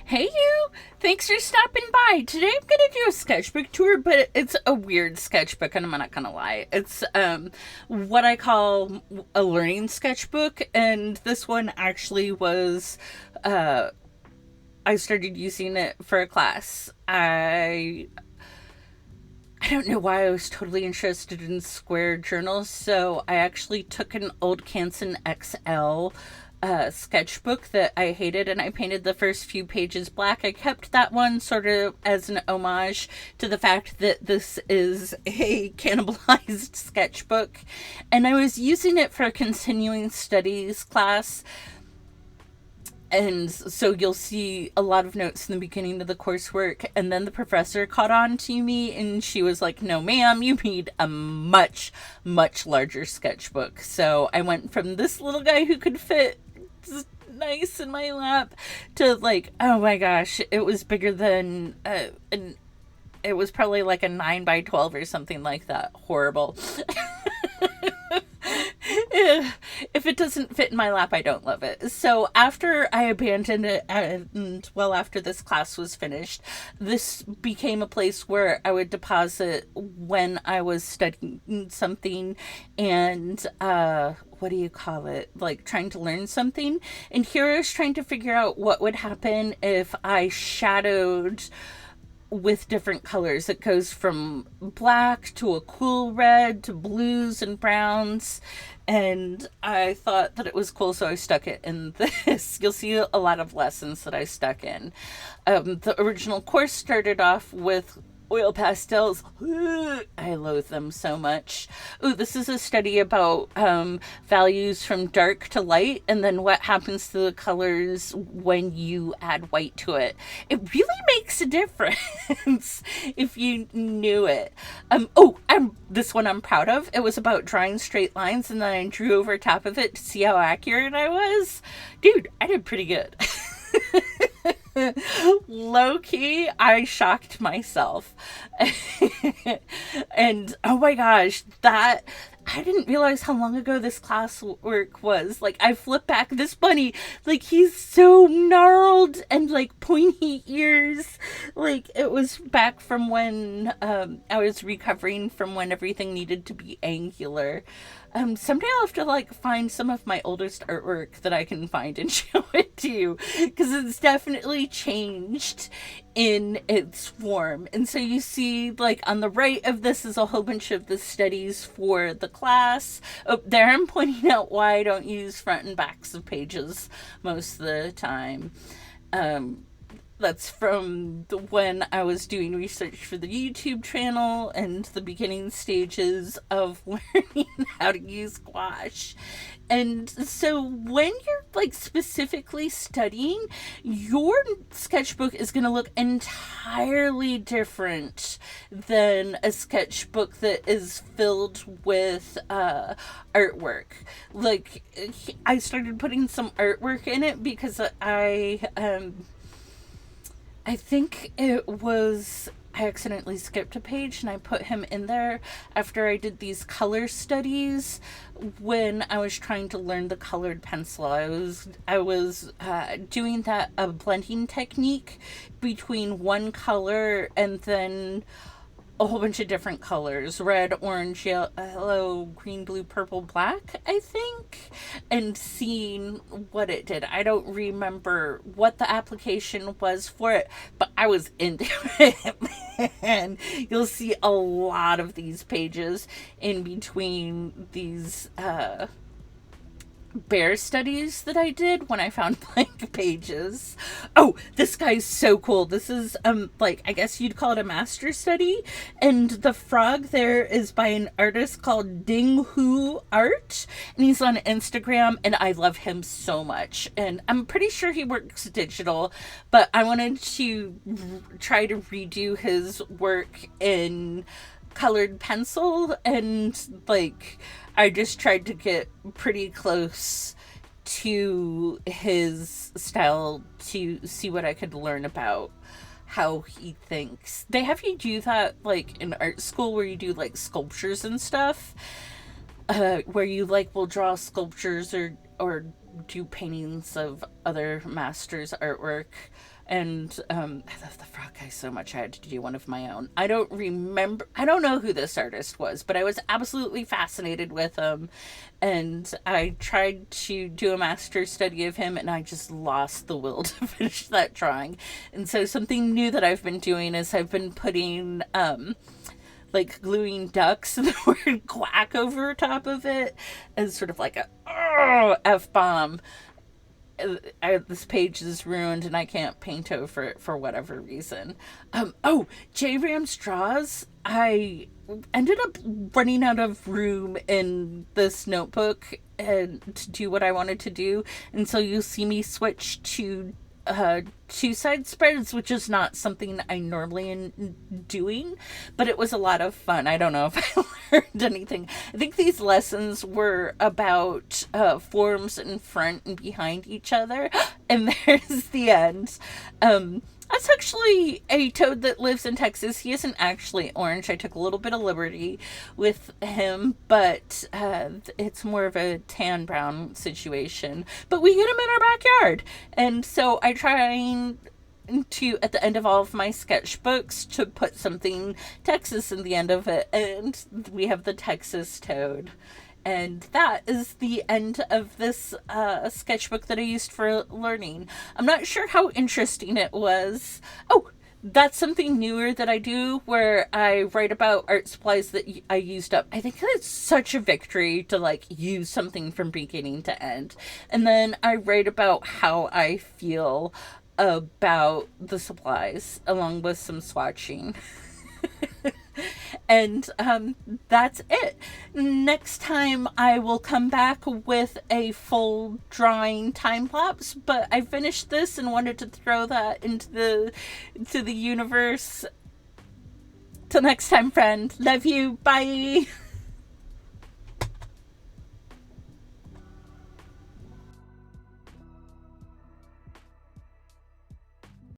Hey you! Thanks for stopping by. Today I'm gonna do a sketchbook tour, but it's a weird sketchbook, and I'm not gonna lie. It's what I call a learning sketchbook, and this one actually was uh I started using it for a class. I don't know why I was totally interested in square journals, so I actually took an old Canson XL sketchbook that I hated, and I painted the first few pages black. I kept that one sort of as an homage to the fact that this is a cannibalized sketchbook, and I was using it for a continuing studies class. And so you'll see a lot of notes in the beginning of the coursework, and then the professor caught on to me and she was like, no ma'am, you need a much larger sketchbook. So I went from this little guy who could fit nice in my lap to, like, oh my gosh, it was bigger than an it was probably like a 9 by 12 or something like that. Horrible. If it doesn't fit in my lap, I don't love it. So after I abandoned it, and well, after this class was finished, this became a place where I would deposit when I was studying something and, what do you call it? Like trying to learn something. And here I was trying to figure out what would happen if I shadowed with different colors. It goes from black to a cool red to blues and browns. And I thought that it was cool, so I stuck it in this. You'll see a lot of lessons that I stuck in. The original course started off with oil pastels. I loathe them so much. Ooh, this is a study about values from dark to light, and then what happens to the colors when you add white to it. It really makes a difference if you knew it. This one I'm proud of. It was about drawing straight lines, and then I drew over top of it to see how accurate I was. Dude, I did pretty good. Low key, I shocked myself. And oh my gosh, that I didn't realize how long ago this classwork was. Like, I flip back this bunny, like, he's so gnarled and like pointy ears. Like, it was back from when I was recovering from when everything needed to be angular. Someday I'll have to like find some of my oldest artwork that I can find and show it to you, because it's definitely changed in its form. And so you see, like, on the right of this is a whole bunch of the studies for the class. Oh, there I'm pointing out why I don't use front and backs of pages most of the time. That's from when I was doing research for the YouTube channel and the beginning stages of learning how to use gouache. And so when you're like specifically studying, your sketchbook is going to look entirely different than a sketchbook that is filled with artwork. Like, I started putting some artwork in it because I think it was I accidentally skipped a page and I put him in there after I did these color studies when I was trying to learn the colored pencil. I was doing that a blending technique between one color and then a whole bunch of different colors: red, orange, yellow, green, blue, purple, black, I think, and seeing what it did. I don't remember what the application was for it, but I was into it. And you'll see a lot of these pages in between these bear studies that I did when I found blank pages. Oh, this guy's so cool. This is like, I guess you'd call it a master study, and the frog there is by an artist called Ding Hu Art, and he's on Instagram, and I love him so much. And I'm pretty sure he works digital, but I wanted to try to redo his work in colored pencil, and like, I just tried to get pretty close to his style to see what I could learn about how he thinks. They have you do that like in art school, where you do like sculptures and stuff, where you like will draw sculptures or do paintings of other masters' artwork. And I love the frog guy so much I had to do one of my own. I don't know who this artist was, but I was absolutely fascinated with him. And I tried to do a master's study of him, and I just lost the will to finish that drawing. And so something new that I've been doing is I've been putting like gluing ducks and the word quack over top of it as sort of like a F-bomb. This page is ruined and I can't paint over it for whatever reason. J. Ram straws. I ended up running out of room in this notebook and to do what I wanted to do, and so you'll see me switch to two side spreads, which is not something I normally am doing, but it was a lot of fun. I don't know if I learned anything. I think these lessons were about forms in front and behind each other, and there's the end. That's actually a toad that lives in Texas. He isn't actually orange. I took a little bit of liberty with him, but it's more of a tan brown situation. But we get him in our backyard. And so I try to, at the end of all of my sketchbooks, to put something Texas in the end of it. And we have the Texas toad. And that is the end of this sketchbook that I used for learning. I'm not sure how interesting it was. Oh, that's something newer that I do where I write about art supplies that I used up. I think it's such a victory to like use something from beginning to end. And then I write about how I feel about the supplies along with some swatching. And that's it. Next time I will come back with a full drawing time lapse, but I finished this and wanted to throw that into the universe. Till next time, friend. Love you. Bye.